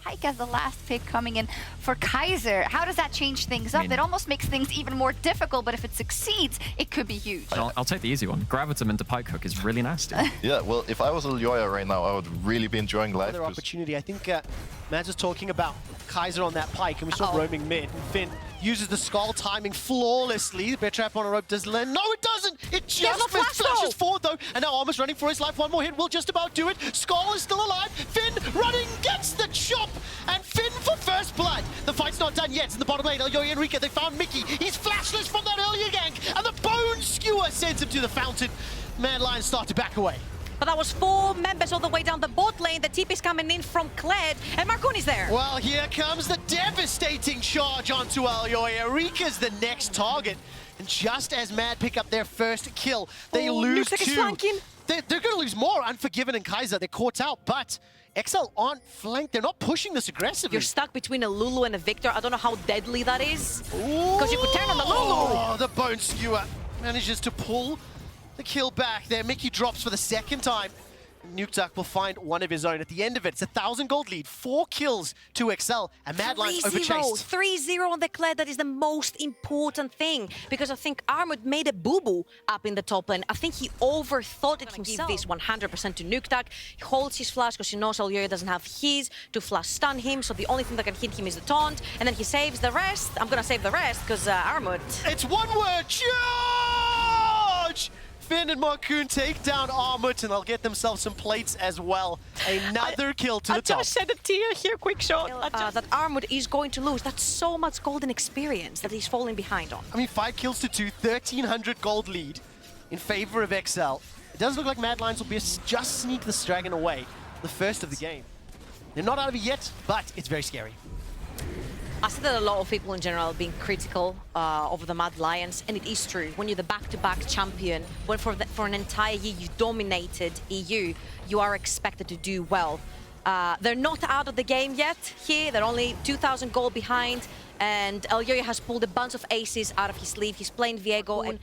Pyke as the last pick coming in for Kaiser. How does that change things up? It almost makes things even more difficult, but if it succeeds, it could be huge. I'll take the easy one. Gravitum into Pyke hook is really nasty. Yeah, well, if I was Aljoya right now, I would really be enjoying life. Another opportunity. I think Mads was talking about Kaiser on that Pyke, and we saw roaming mid. And Finn uses the skull timing flawlessly. Bear trap on a rope does land. No, it doesn't! It just missed. Flashes forward though, and now Armor's running for his life. One more hit will just about do it. Skull is still alive. Finn running, gets the chop, and Finn for first blood. The fight's not done yet. It's in the bottom lane. Aljoya and Rika, they found Mickey. He's flashless from that earlier gank, and the bone skewer sends him to the fountain. Mad Lions start to back away. But that was 4 members all the way down the bot lane. The TP is coming in from Kled, and Marcooni's there. Well, here comes the devastating charge onto Aljoya. Rika's the next target. And just as Mad pick up their first kill, they lose 2. They're going to lose more. Unforgiven and Kaiser, they're caught out, but XL aren't flanked. They're not pushing this aggressively. You're stuck between a Lulu and a Victor. I don't know how deadly that is. Because you could turn on the Lulu. Oh, the bone skewer manages to pull the kill back there. Mickey drops for the second time. Nukeduck will find one of his own at the end of it. It's a 1,000 gold lead, 4 kills to XL, and Mad Lions overchased. 3-0 on the Kled. That is the most important thing, because I think Armut made a boo-boo up in the top lane. I think he overthought it himself. Give this 100% to Nukeduck. He holds his flash because he knows Aljoya doesn't have his to flash stun him, so the only thing that can hit him is the taunt, and then he saves the rest. I'm gonna save the rest because Armut. It's one word, charge! Finn and Marcoon take down Armut, and they'll get themselves some plates as well. Another kill to the top. I just said a tear here, quick shot. That Armut is going to lose. That's so much golden experience that he's falling behind on. I mean, 5 kills to 2, 1,300 gold lead in favor of XL. It does look like Mad Lions will be just sneak this dragon away, the first of the game. They're not out of it yet, but it's very scary. I see that a lot of people in general are being critical of the Mad Lions, and it is true. When you're the back-to-back champion, when for an entire year you dominated EU, you are expected to do well. They're not out of the game yet here. They're only 2,000 gold behind, and Aljoya has pulled a bunch of aces out of his sleeve. He's playing Viego, and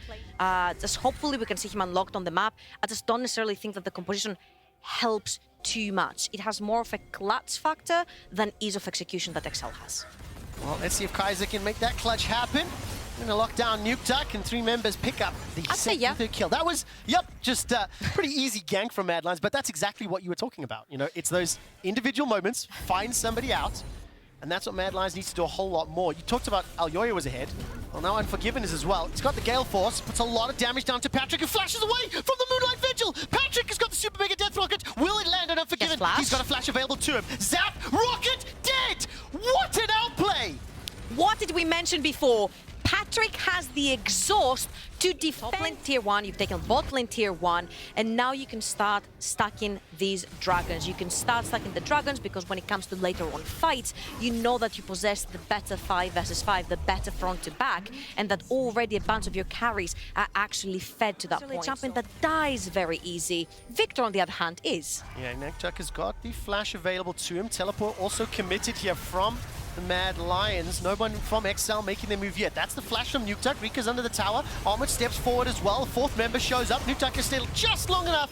just hopefully we can see him unlocked on the map. I just don't necessarily think that the composition helps too much. It has more of a clutch factor than ease of execution that XL has. Well, let's see if Kaiser can make that clutch happen. We're gonna lock down Nukeduck, and 3 members pick up the second third kill. That was, just a pretty easy gank from Mad Lions, but that's exactly what you were talking about. You know, it's those individual moments, find somebody out, and that's what Mad Lions needs to do a whole lot more. You talked about Aljoya was ahead. Well, now Unforgiven is as well. He's got the Gale Force, puts a lot of damage down to Patrick, who flashes away from the Moonlight Vigil. Patrick has got the Super Mega Death Rocket. Will it land on Unforgiven? He's got a flash available to him. Zap, Rocket, dead! What an outplay! What did we mention before? Patrick has the exhaust to defend top lane tier 1, you've taken bot lane tier 1, and now you can start stacking these dragons. You can start stacking the dragons because when it comes to later on fights, you know that you possess the better 5 versus 5, the better front to back, and that already a bunch of your carries are actually fed to that point. Champion that dies very easy. Victor, on the other hand, is. Yeah, Nukeduck has got the flash available to him. Teleport also committed here from the Mad Lions. No one from XL making their move yet. That's the flash from Nukeduck. Rika's under the tower. Armut steps forward as well. 4th member shows up. Nukeduck is still just long enough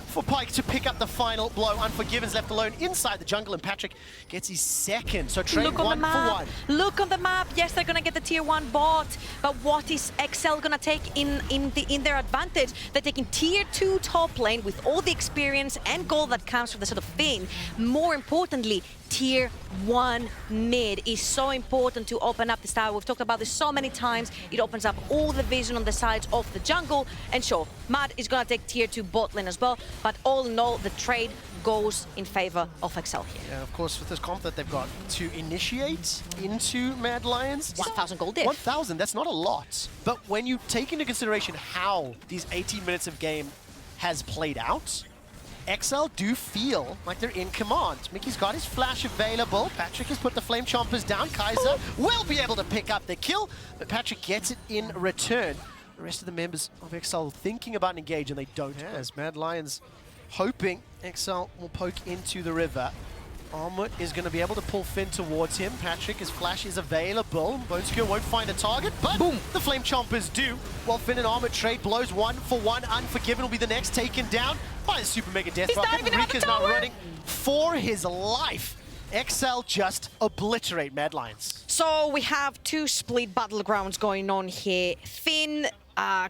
for Pyke to pick up the final blow. Unforgiven's left alone inside the jungle, and Patrick gets his second. So trade 1 for 1. Look on the map. Yes, they're gonna get the tier 1 bot, but what is XL gonna take in their advantage? They're taking tier 2 top lane with all the experience and gold that comes from the sort of Finn. More importantly, tier 1 mid is so important to open up this tower. We've talked about this so many times. It opens up all the vision on the sides of the jungle. And sure, Mad is gonna take tier 2 bot lane as well, but all in all, the trade goes in favor of XL here. Yeah, of course, with this comp that they've got to initiate into Mad Lions. 1,000 gold diff. 1,000, that's not a lot. But when you take into consideration how these 18 minutes of game has played out, XL do feel like they're in command. Mickey's got his flash available. Patrick has put the Flame Chompers down. Kaiser will be able to pick up the kill, but Patrick gets it in return. The rest of the members of XL thinking about an engage, and they don't. Yeah, as Mad Lions hoping XL will poke into the river. Armut is going to be able to pull Finn towards him. Patrick, his flash is available. Bone Skewer won't find a target, but boom, the Flame Chompers do. While Finn and Armut trade blows 1 for 1. Unforgiven will be the next taken down by the Super Mega Death Rocket. Rika's now running for his life. XL just obliterate Mad Lions. So we have two split battlegrounds going on here. Finn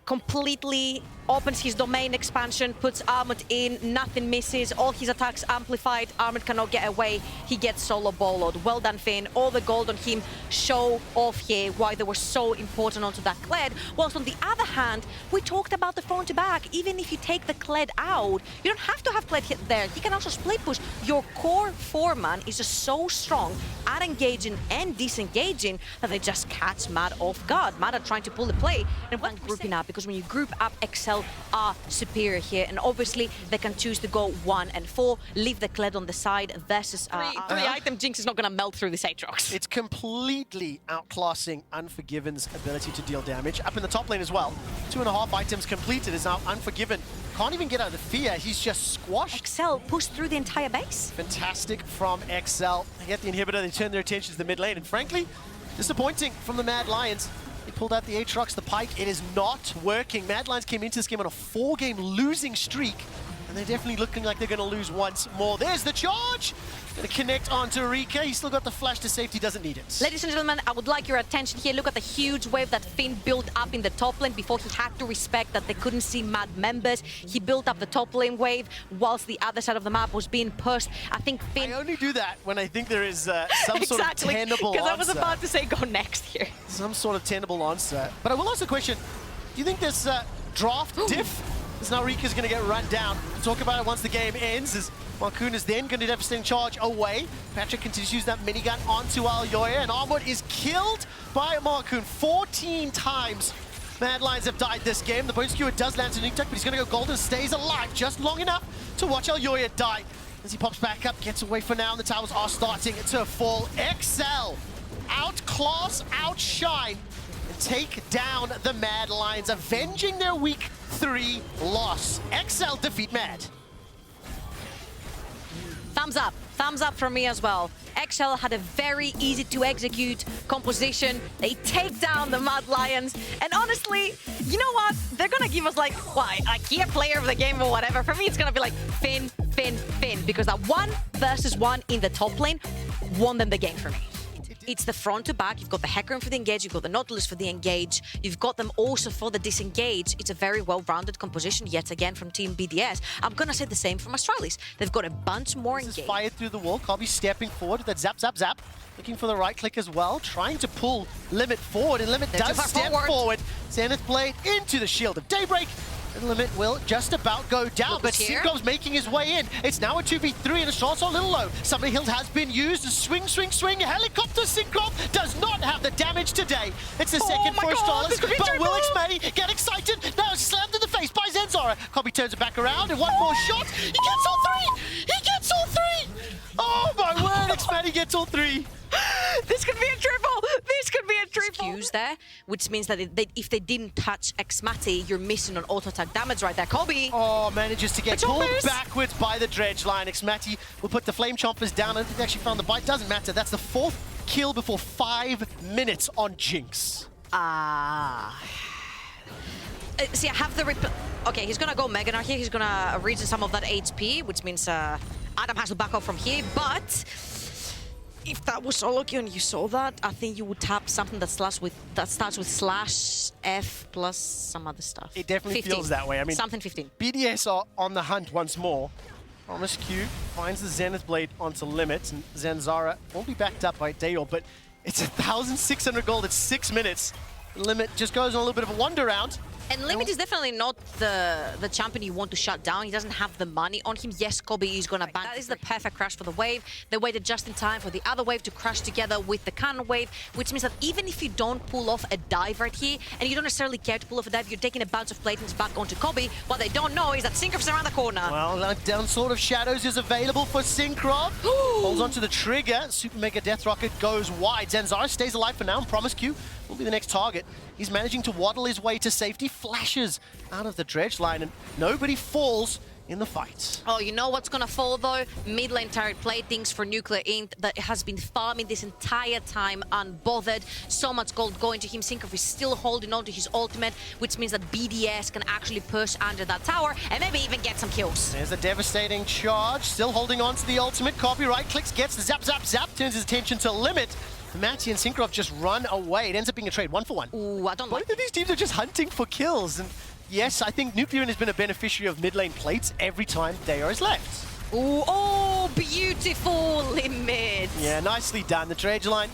completely opens his domain expansion, puts Armut in, nothing misses, all his attacks amplified, Armut cannot get away, he gets solo boloed. Well done, Finn. All the gold on him show off here why they were so important onto that Kled. Whilst on the other hand, we talked about the front to back. Even if you take the Kled out, you don't have to have Kled hit there. He can also split push. Your core four-man is just so strong at engaging and disengaging that they just catch Mad off guard. Mad are trying to pull the play and when grouping up, because when you group up, XL are superior here, and obviously they can choose to go 1 and 4, leave the Kled on the side versus three item Jinx is not gonna melt through this Aatrox. It's completely outclassing Unforgiven's ability to deal damage. Up in the top lane as well. 2.5 items completed is now Unforgiven. Can't even get out of the fear, he's just squashed. XL pushed through the entire base. Fantastic from XL. They get the inhibitor, they turn their attention to the mid lane, and frankly, disappointing from the Mad Lions. They pulled out the Aatrox, the Pike. It is not working. Mad Lions came into this game on a 4-game losing streak, and they're definitely looking like they're going to lose once more. There's the charge! Going to connect onto Rika. He's still got the flash to safety, doesn't need it. Ladies and gentlemen, I would like your attention here. Look at the huge wave that Finn built up in the top lane before he had to respect that they couldn't see Mad members. He built up the top lane wave whilst the other side of the map was being pushed. I think Finn... I only do that when I think there is some sort of tenable answer. Because I was about to say go next here. Some sort of tenable answer. But I will ask a question. Do you think this draft diff is now Rika's going to get run down? We'll talk about it once the game ends, as Marcoon is then going to devastating charge away. Patrick continues to use that minigun onto Alyoya, and Armut is killed by Marcoon 14 times. Mad Lions have died this game. The Bone Skewer does land to nuke tech, but he's going to go golden, stays alive just long enough to watch Alyoya die. As he pops back up, gets away for now, and the towers are starting to fall. XL outclass, outshine, and take down the Mad Lions, avenging their week 3 loss. XL defeat Mad. Thumbs up from me as well. XL had a very easy to execute composition. They take down the Mad Lions. And honestly, you know what? They're gonna give us like, what, a key player of the game or whatever. For me, it's gonna be like Finn, because that 1 versus 1 in the top lane won them the game for me. It's the front to back. You've got the Hecarim for the engage, you've got the Nautilus for the engage, you've got them also for the disengage. It's a very well-rounded composition yet again from Team BDS. I'm gonna say the same from Astralis. They've got a bunch more engage. Fired through the wall. Kobe stepping forward with that zap, zap, zap. Looking for the right click as well, trying to pull Limit forward, and Limit does step forward. Zenith Blade into the Shield of Daybreak. And Limit will just about go down, but Synchro's making his way in. It's now a 2v3, and the shots are a little low. Summoning Hill has been used. Swing. Helicopter Synchro does not have the damage today. It's the second for Astralis, but will Xmati get excited? No, slammed in the face by Zenzara. Kobe turns it back around, and one more shot. He gets all 3! He gets all 3! Oh my word, Xmati gets all 3! This could be a triple! This could be a triple! Skews there, which means that if they didn't touch Xmati, you're missing on auto-attack damage right there. Kobe! Oh, manages to get pulled backwards by the dredge line. Xmati will put the Flame Chompers down. I don't think they actually found the bite. Doesn't matter. That's the 4th kill before 5 minutes on Jinx. See, I have the okay, he's gonna go Meganar here. He's gonna regen some of that HP, which means Adam has to back off from here, but if that was solo queue and you saw that, I think you would tap something that starts with /F plus some other stuff. It definitely 15. feels that way. I mean, something 15. BDS are on the hunt once more. Promise Q finds the Zenith Blade onto Limit, and Zenzara won't be backed up by Dayor, but it's 1,600 gold at 6 minutes. Limit just goes on a little bit of a wander round. And Limit is definitely not the champion you want to shut down. He doesn't have the money on him. Yes, Kobe is going to ban. That is the perfect crash for the wave. They waited just in time for the other wave to crash together with the cannon wave, which means that even if you don't pull off a dive right here, and you don't necessarily care to pull off a dive, you're taking a bunch of platings back onto Kobe. What they don't know is that Synchro's around the corner. Well, that down Sword of Shadows is available for Synchro. Holds onto the trigger. Super Mega Death Rocket goes wide. Zenzara stays alive for now, and Promise Q will be the next target. He's managing to waddle his way to safety, flashes out of the dredge line, and nobody falls in the fight. Oh, you know what's gonna fall though? Mid lane turret plate things for Nuclear Int that has been farming this entire time unbothered. So much gold going to him. Syncrof is still holding on to his ultimate, which means that BDS can actually push under that tower and maybe even get some kills. There's a devastating charge, still holding on to the ultimate. Copy right clicks, gets the zap, zap, zap, turns his attention to Limit. Matty and Syncrof just run away. It ends up being a trade 1-for-1. Ooh, I don't like Both of these teams are just hunting for kills. And yes, I think Nuclear Int has been a beneficiary of mid lane plates every time Dayo is left. Ooh, oh, beautiful Limit. Yeah, nicely done. The Dredge line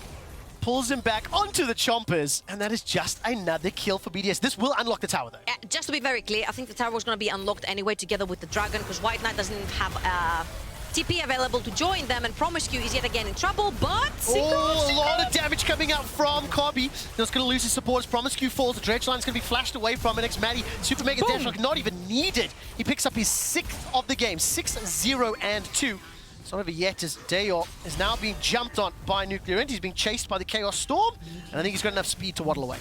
pulls him back onto the Chompers, and that is just another kill for BDS. This will unlock the tower, though. Just to be very clear, I think the tower was going to be unlocked anyway together with the Dragon, because White Knight doesn't have TP available to join them, and Promiscue is yet again in trouble, but... Oh, a lot of damage coming out from Kobe. He's going to lose his support as Promiscue falls. The Dredge line's going to be flashed away from it. Xmatty, Super Mega Deathstroke not even needed. He picks up his 6th of the game, 6-0-2. It's not over yet as Dayo is now being jumped on by Nuclear Int. He's being chased by the Chaos Storm, and I think he's got enough speed to waddle away.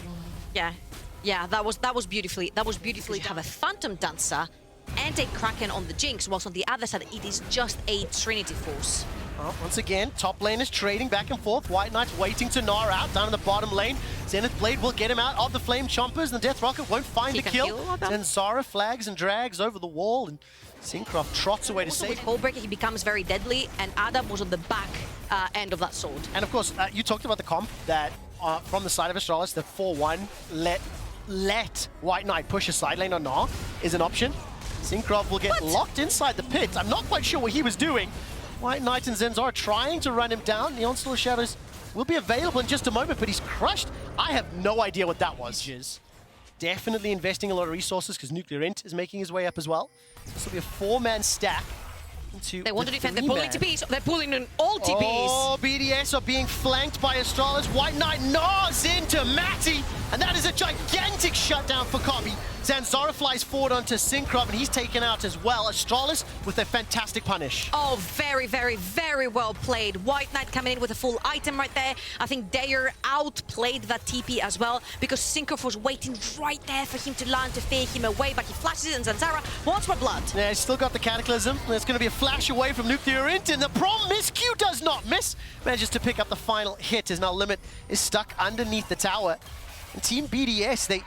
Yeah, that was beautifully to have a Phantom Dancer and a Kraken on the Jinx, whilst on the other side it is just a Trinity Force. Well, once again, top lane is trading back and forth. White Knight's waiting to gnaw out down in the bottom lane. Zenith Blade will get him out of the Flame Chompers, and the Death Rocket won't find the kill. Then Zara flags and drags over the wall, and Syncrof trots away to Also save. with Coldbreaker, he becomes very deadly, and Adam was on the back end of that sword. And of course, you talked about the comp that from the side of Astralis, the 4-1, let White Knight push a side lane or gnaw is an option. Syncrof will get locked inside the pit. I'm not quite sure what he was doing. White Knight and Zenzara trying to run him down. The Onslaught Shadows will be available in just a moment, but he's crushed. I have no idea what that was. Definitely investing a lot of resources because Nuclear Int is making his way up as well. This will be a 4-man stack. They want to defend. They're pulling TPs. They're pulling in all TPs. Oh, BDS are being flanked by Astralis. White Knight gnaws into Matty, and that is a gigantic shutdown for Kobe. Zanzara flies forward onto Syncrof, and he's taken out as well. Astralis with a fantastic punish. Oh, very, very, very well played. White Knight coming in with a full item right there. I think Dayer outplayed that TP as well, because Syncrof was waiting right there for him to land to fear him away, but he flashes it, and Zanzara wants more blood. Yeah, he's still got the Cataclysm. There's going to be a flash away from Nuclear Int, and the Promiscue does not miss. Manages to pick up the final hit, as now Limit is stuck underneath the tower. And Team BDS, they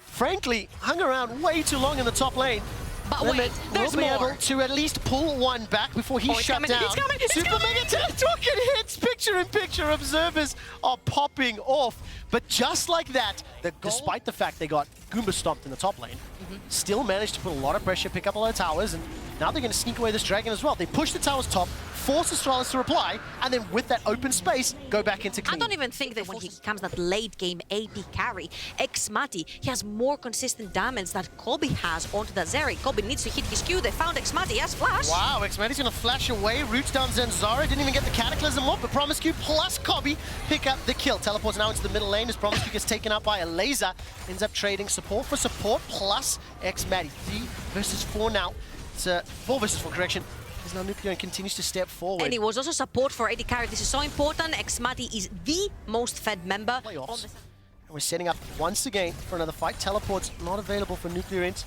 frankly hung around way too long in the top lane. But Limit wait, there's will be more. able to at least pull one back before he's shut down. He's coming, he's Super coming. Mega Rocket hits, picture-in-picture. Observers are popping off. But just like that, despite the fact they got Goomba stomped in the top lane, still managed to put a lot of pressure, pick up a lot of towers, and now they're going to sneak away this Dragon as well. They push the towers top, force Astralis to reply, and then with that open space, go back into clean. I don't even think that when he becomes that late game AP carry, Xmatty, he has more consistent damage that Kobe has onto that Zeri. Kobe needs to hit his Q. They found Xmatty. He has flash. Wow, Xmatty's going to flash away, roots down Zenzara, didn't even get the Cataclysm off, but Promiscue plus Kobe pick up the kill. Teleports now into the middle lane as Promiscue gets taken out by a laser. Ends up trading support for support plus Xmatty. 3 versus 4 now. It's 4 versus 4, correction. As now Nuclear continues to step forward. And it was also support for AD carry. This is so important. Xmatty is the most fed member. Playoffs. And we're setting up once again for another fight. Teleports not available for Nuclear Int.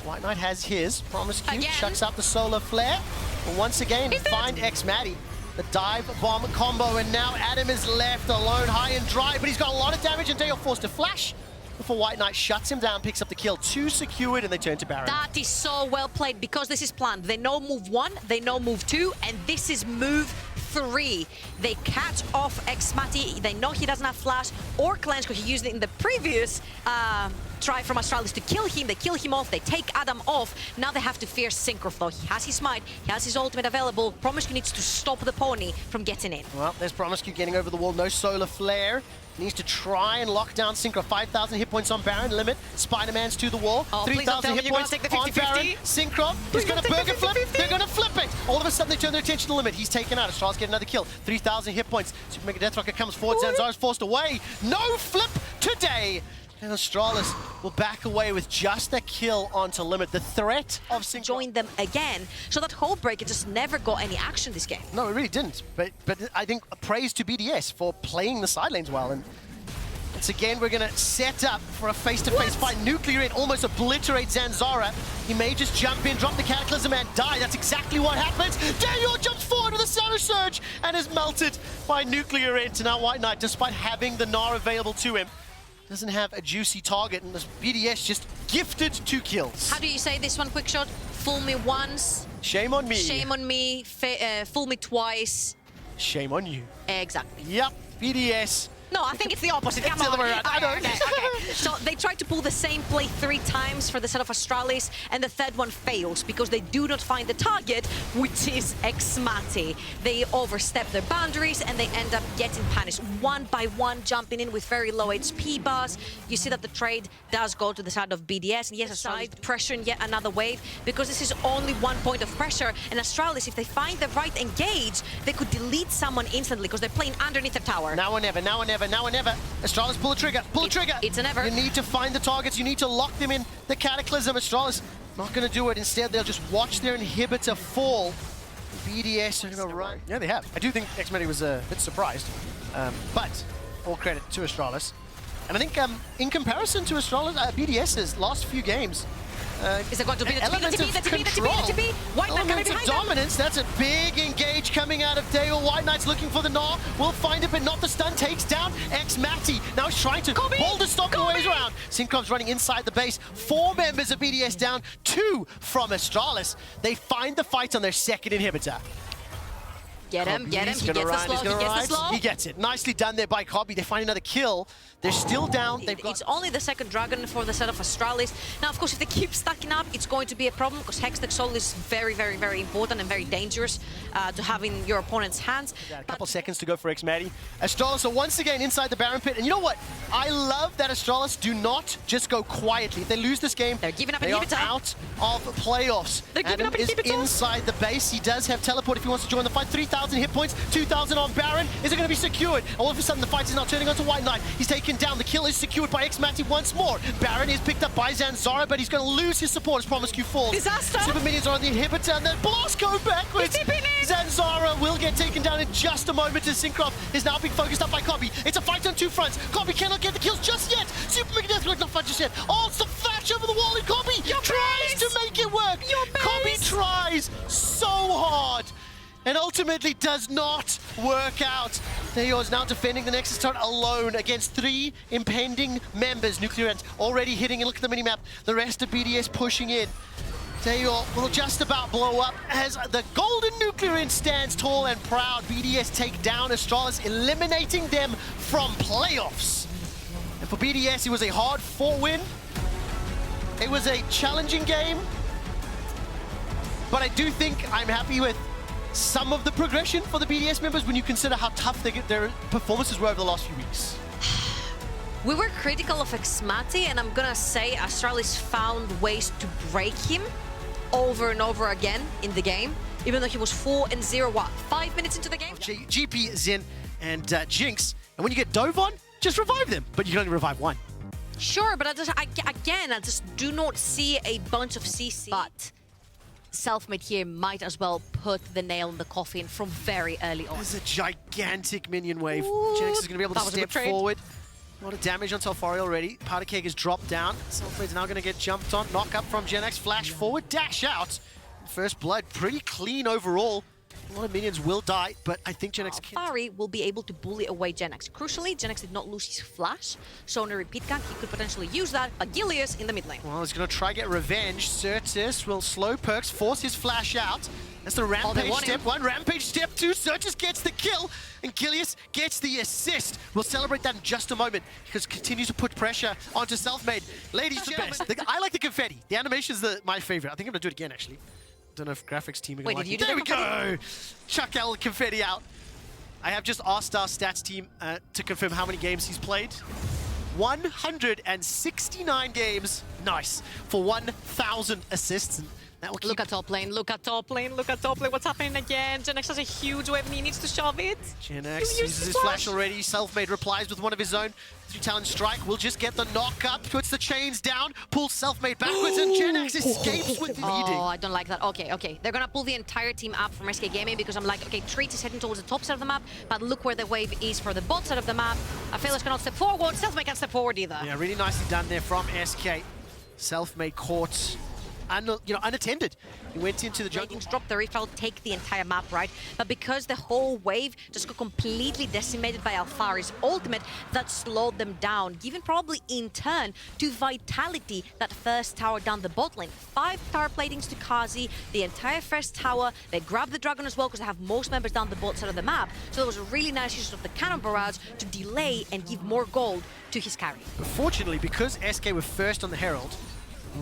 White Knight has his. Promiscue chucks out the solar flare. But once again, find Xmatty. The dive bomb combo, and now Adam is left alone, high and dry, but he's got a lot of damage, and Dayo forced to flash before White Knight shuts him down, picks up the kill. 2 secured, and they turn to Baron. That is so well played, because this is planned. They know move 1, they know move 2, and this is move 3. They catch off Xmatty. They know he doesn't have flash or cleanse, because he used it in the previous try from Astralis to kill him. They kill him off, they take Adam off. Now they have to fear Syncrof though. He has his might, he has his ultimate available. Promiscue needs to stop the pony from getting in. Well, there's Promiscue getting over the wall, no solar flare. Needs to try and lock down Syncrof. 5,000 hit points on Baron, Limit. Spider-Man's to the wall. 3,000 hit points on Baron. Syncrof is going to burger flip. They're going to flip it. All of a sudden, they turn their attention to Limit. He's taken out. Astralis get another kill. 3,000 hit points. Super Mega Death Rocket comes forward. Zanzara's forced away. No flip today. And Astralis will back away with just a kill onto Limit. The threat of Syncrof Join them again, so that Coldbreaker just never got any action this game. No, it really didn't. But I think praise to BDS for playing the side lanes well. And Once again, we're going to set up for a face-to-face fight. Nuclear in almost obliterates Zanzara. He may just jump in, drop the Cataclysm, and die. That's exactly what happens. Daniel jumps forward with a Shadow Surge and is melted by Nuclear in. To now White Knight, despite having the Gnar available to him, doesn't have a juicy target, and this BDS just gifted 2 kills. How do you say this one, quick shot? Fool me once. Shame on me. Shame on me. Fool me twice. Shame on you. Exactly. Yep, BDS. No, I think it's the opposite. Come It's the on. other way around. I know. Okay. So they tried to pull the same play 3 times for the set of Astralis, and the third one fails because they do not find the target, which is Xmati. They overstep their boundaries and they end up getting punished one by one, jumping in with very low HP bars. You see that the trade does go to the side of BDS, and yes, Astralis pressuring yet another wave because this is only 1 point of pressure. And Astralis, if they find the right engage, they could delete someone instantly because they're playing underneath the tower. Now or never, now or never. Now or never. Astralis, pull the trigger. Pull the trigger. It's an ever. You need to find the targets. You need to lock them in the Cataclysm. Astralis not going to do it. Instead, they'll just watch their inhibitor fall. BDS are going to run. Yeah, they have. I do think Xmati was a bit surprised. But all credit to Astralis. And I think in comparison to Astralis, BDS's last few games, Is it going to be the element of control, White Knight coming elements of behind them. dominance. That's a big engage coming out of Dale. White Knight's looking for the Gnar. Will find it, but not the stun. Takes down Xmati. Now he's trying to hold the stop the ways around. Synchron's running inside the base. 4 members of BDS down, 2 from Astralis. They find the fight on their second inhibitor. Get him, get him. He gets the slow, he gets the slow. He gets it. Nicely done there by Cobby. They find another kill. They're still down. They've got... It's only the second dragon for the set of Astralis. Now, of course, if they keep stacking up, it's going to be a problem because Hextech Soul is very, very, very important and very dangerous to have in your opponent's hands. A couple seconds to go for Xmati. Astralis are once again inside the Baron Pit. And you know what? I love that Astralis do not just go quietly. If they lose this game, they're giving up they inhibitor. are out of playoffs. They're giving up inhibitor. Is inside the base. He does have teleport if he wants to join the fight. 3,000 hit points, 2,000 on Baron. Is it going to be secured? All of a sudden, the fight is now turning onto White Knight. He's taken down. The kill is secured by Xmati once more. Baron is picked up by Zanzara, but he's going to lose his support as Promiscu falls. Disaster! Super minions are on the inhibitor, and then blast go backwards. Zanzara will get taken down in just a moment as Syncroft is now being focused up by Cobby. It's a fight on 2 fronts. Cobby cannot get the kills just yet. Super Mega Deathlock not fun just yet. Oh, it's the flash over the wall, and Cobby tries to make it work. Cobby tries so hard and ultimately does not work out. Theo is now defending the Nexus turret alone against 3 impending members. Nuclear Ant already hitting, and look at the minimap. The rest of BDS pushing in. Theo will just about blow up as the golden Nuclear Ant stands tall and proud. BDS take down Astralis, eliminating them from playoffs. And for BDS, it was a hard-fought win. It was a challenging game. But I do think I'm happy with some of the progression for the BDS members when you consider how tough their performances were over the last few weeks. We were critical of Xmati, and I'm gonna say Astralis found ways to break him over and over again in the game, even though he was 4-0, what, 5 minutes into the game? GP, Zin, and Jinx, and when you get Dove on, just revive them, but you can only revive 1. Sure, but I just do not see a bunch of CC. But Selfmade here might as well put the nail in the coffin from very early on. There's a gigantic minion wave. Ooh, Jinx is going to be able to that was a step good trade. forward. A lot of damage on Telfari already. Powder Keg is dropped down. Selfmade's now going to get jumped on. Knock up from Gen X. Flash forward. Dash out. First blood. Pretty clean overall. A lot of minions will die, but I think Gen X can... Fari will be able to bully away Gen X. Crucially, Gen X did not lose his flash, so on a repeat gank, he could potentially use that. But Gilius in the mid lane. Well, he's going to try get revenge. Certus will slow Perks, force his flash out. That's the Rampage step 1. Rampage step 2. Certus gets the kill, and Gilius gets the assist. We'll celebrate that in just a moment, because continues to put pressure onto Selfmade. Ladies and gentlemen, I like the confetti. The animation's my favorite. I think I'm going to do it again, actually. Don't know if graphics team are going to like it. There we go! Chuck L confetti out. I have just asked our stats team to confirm how many games he's played. 169 games. Nice. For 1,000 assists. And That will keep... Look at top lane, look at top lane, look at top lane. What's happening again? GenX has a huge wave and he needs to shove it. GenX Use uses his flash already. Selfmade replies with one of his own. 3-talent strike will just get the knock up, puts the chains down, pulls Selfmade backwards, and GenX escapes with the leading. Oh, I don't like that. Okay. They're gonna pull the entire team up from SK Gaming because I'm like, okay, Treat is heading towards the top side of the map, but look where the wave is for the bot side of the map. Aphelios cannot step forward, Selfmade can't step forward either. Yeah, really nicely done there from SK. Selfmade caught, unattended. He went into the jungle. Ratings drop, the Rift will take the entire map, right? But because the whole wave just got completely decimated by Alphari's ultimate, that slowed them down, giving probably in turn to Vitality that first tower down the bot lane. 5 tower platings to Kazi, the entire first tower. They grab the dragon as well because they have most members down the bot side of the map. So it was a really nice use of the cannon barrage to delay and give more gold to his carry. But fortunately, because SK were first on the Herald,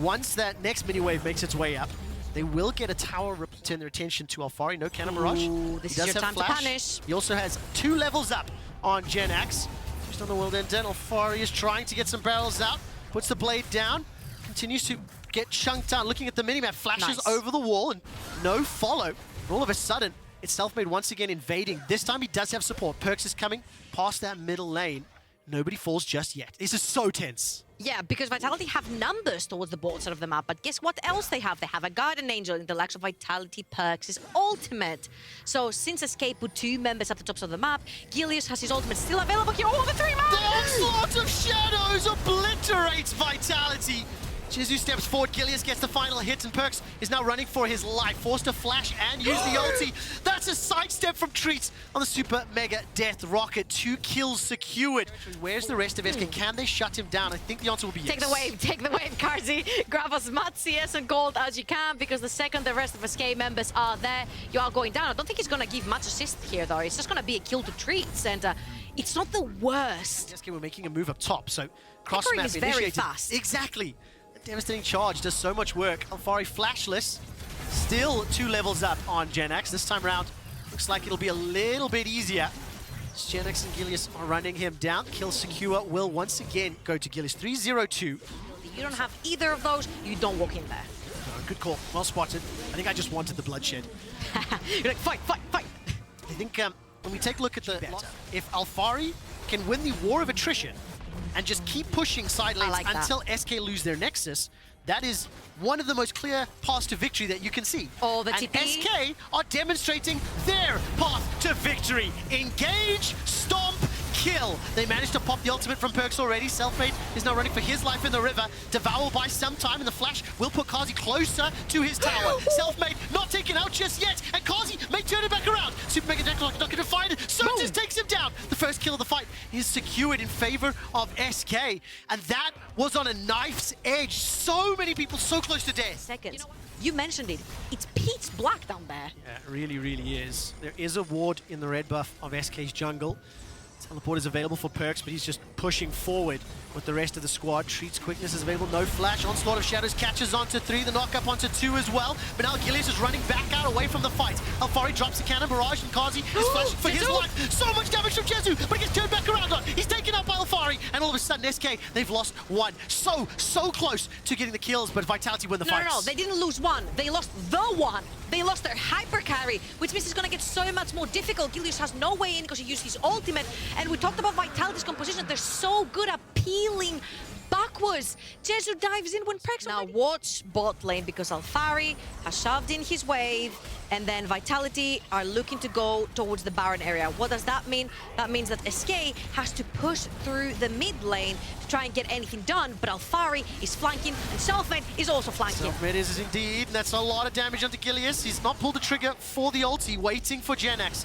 once that next mini wave makes its way up, they will get a tower turn their attention to Alphari. No cannon barrage. Ooh, this is your time to punish. He also has 2 levels up on GenX. Just on the world end, Alphari is trying to get some barrels out. Puts the blade down. Continues to get chunked down. Looking at the minimap, flashes over the wall and no follow. And all of a sudden, it's Selfmade once again invading. This time he does have support. Perks is coming past that middle lane. Nobody falls just yet. This is so tense. Yeah, because Vitality have numbers towards the bot side of the map, but guess what else they have? They have a Guardian Angel in the likes of Vitality, Perks, his ultimate. So since Escape put 2 members at the tops of the map, Gilius has his ultimate still available here. Oh, the 3 man! The onslaught of shadows obliterates Vitality. Jezu steps forward, Gilius gets the final hit, and Perks is now running for his life. Forced to flash and use the ulti. That's a sidestep from Treats on the Super Mega Death Rocket. 2 kills secured. Where's the rest of SK? Can they shut him down? I think the answer will be yes. Take the wave, Karzi. Grab as much CS and gold as you can, because the second the rest of SK members are there, you are going down. I don't think he's going to give much assist here, though. It's just going to be a kill to Treats, and it's not the worst. SK were making a move up top, so cross Pickering map is initiated. very fast. Exactly. Devastating charge does so much work. Alphari flashless, still 2 levels up on GenX. This time around, looks like it'll be a little bit easier. GenX and Gilius are running him down. Kill secure will once again go to Gilius. 3-0-2. If you don't have either of those, you don't walk in there. Good call. Well spotted. I think I just wanted the bloodshed. You're like, fight! I think when we take a look at the... If Alphari can win the war of attrition and just keep pushing side lanes until SK lose their Nexus, that is one of the most clear paths to victory that you can see. Oh, the and TP. SK are demonstrating their path to victory. Engage, stomp, kill. They managed to pop the ultimate from Perks already. Selfmade is now running for his life in the river. Devour by some time, and the flash will put Kazi closer to his tower. Selfmade not taken out just yet, and Kazi may turn it back around. Super Mega Death Rocket not going to find it. Sotus takes him down. The first kill of the fight is secured in favor of SK, and that was on a knife's edge. So many people so close to death. Seconds. You mentioned it. It's pitch black down there. Yeah, it really, really is. There is a ward in the red buff of SK's jungle. Teleport is available for Perks, but he's just pushing forward with the rest of the squad. Treats quickness is available, no flash. Onslaught of Shadows catches onto 3, the knock up onto 2 as well. But now Gilius is running back out away from the fight. Alphari drops the cannon barrage, and Kazi is flashing for his life. So much damage from Jezu, but he gets turned back around on. He's taken out by Alphari, and all of a sudden SK, they've lost 1. So close to getting the kills, but Vitality win the fight. No, they didn't lose 1. They lost the 1. They lost their hyper carry, which means it's going to get so much more difficult. Gilius has no way in because he used his ultimate, and we talked about Vitality's composition. They're so good at peeling backwards. Jezu dives in when Perks now watch bot lane, because Alphari has shoved in his wave, and then Vitality are looking to go towards the Baron area. What does that mean? That means that SK has to push through the mid lane to try and get anything done, but Alphari is flanking, and Selfmade is also flanking. Selfmade is indeed, and that's a lot of damage onto Gilius. He's not pulled the trigger for the ulti, waiting for GenX,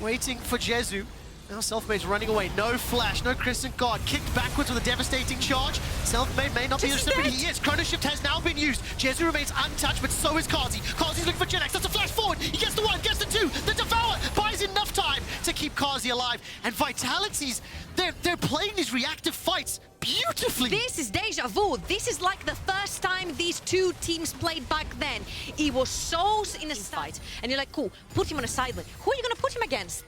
waiting for Jezu. Now Selfmade's running away. No flash, no Crescent Guard. Kicked backwards with a devastating charge. Selfmade may not be the recipient. He is. Chrono Shift has now been used. Jezu remains untouched, but so is Kazi. Kazi's looking for GenX. That's a flash forward. He gets the 1, gets the 2. The Devour buys enough time to keep Kazi alive. And Vitality's, they're playing these reactive fights beautifully. This is deja vu. This is like the first time these 2 teams played back then. It was so in a fight. And you're like, cool, put him on a side lane. Who are you going to put him against?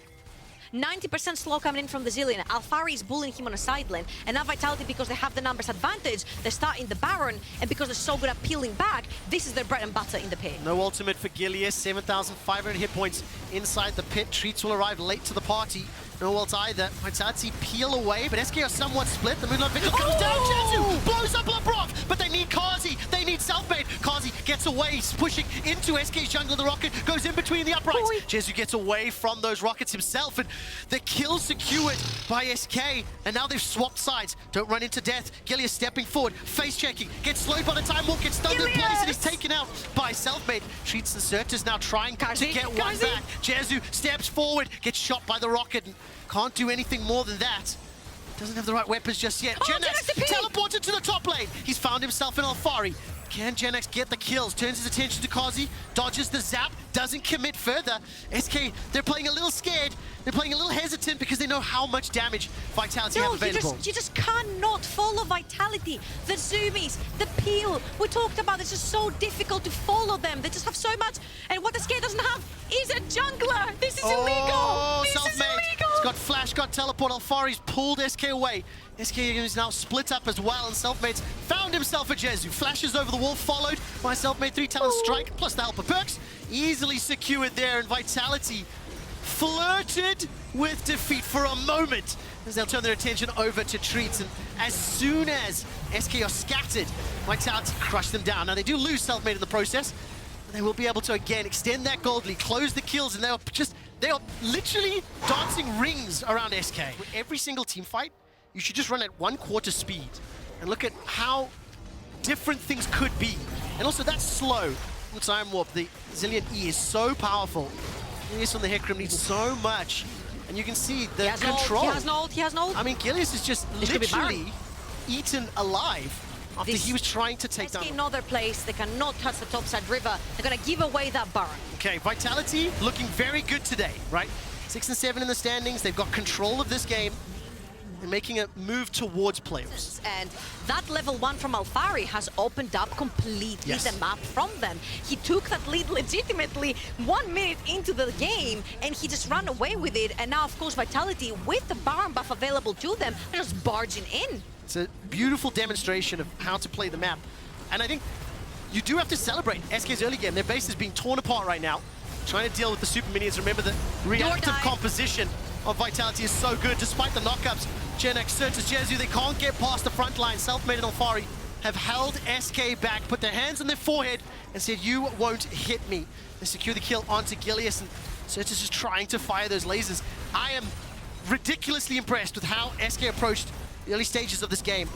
90% slow coming in from the Zillion. Alphari is bullying him on a side lane, and now Vitality, because they have the numbers advantage, they start in the Baron, and because they're so good at peeling back, this is their bread and butter in the pit. No ultimate for Gilius, 7,500 hit points inside the pit. Treats will arrive late to the party. No ult either. Vitality peel away, but SK are somewhat split. The Moonlight Vigil comes down. Jezu blows up Labrov, but they need Kazi. They need Selfmade. Kazi gets away. He's pushing into SK's jungle. The rocket goes in between the uprights. Jezu gets away from those rockets himself, and the kill secured by SK. And now they've swapped sides. Don't run into death. Gilius stepping forward, face checking, gets slowed by the time walk, gets stunned in place, and he's taken out by Selfmade. Treats and Certus now trying to get one back. Jezu steps forward, gets shot by the rocket, and can't do anything more than that. Doesn't have the right weapons just yet. Genex teleported to the top lane. He's found himself in Alphari. Can Genex get the kills? Turns his attention to Kazi, dodges the zap, doesn't commit further. SK, they're playing a little scared. They're playing a little hesitant because they know how much damage Vitality have available. You just cannot follow Vitality. The zoomies, the peel, we talked about this is so difficult to follow them. They just have so much. And what SK doesn't have is a jungler. This is illegal. This is illegal. It's got flash, got teleport. Alphari's pulled SK away. SK is now split up as well, and Selfmade's found himself a Jezu. Flashes over the wall, followed by Selfmade 3 talent strike, plus the help of perks. Easily secured there, and Vitality flirted with defeat for a moment as they'll turn their attention over to Treats. And as soon as SK are scattered, Vitality crush them down. Now they do lose Selfmade in the process, but they will be able to again extend that gold lead, close the kills, and they are literally dancing rings around SK. With every single team fight, you should just run at 1/4 speed and look at how different things could be. And also that's slow. Looks Iron Warp, the Zillion E is so powerful. Gilius on the Hecarim needs so much. And you can see the control. He has no ult. I mean, Gilius is just literally eaten alive after he was trying to take down. SK know their place. They cannot touch the topside river. They're going to give away that Baron. Okay, Vitality looking very good today, right? 6 and 7 in the standings. They've got control of this game. And making a move towards playoffs. And that level 1 from Alphari has opened up completely the map from them. He took that lead legitimately 1 minute into the game, and he just ran away with it. And now, of course, Vitality, with the Baron buff available to them, are just barging in. It's a beautiful demonstration of how to play the map. And I think you do have to celebrate SK's early game. Their base is being torn apart right now, trying to deal with the super minions. Remember, the reactive composition of Vitality is so good, despite the knockups. Genex, Certus, Jezu, they can't get past the front line. Selfmade and Alphari have held SK back, put their hands on their forehead, and said, you won't hit me. They secure the kill onto Gilius, and Certus is trying to fire those lasers. I am ridiculously impressed with how SK approached the early stages of this game.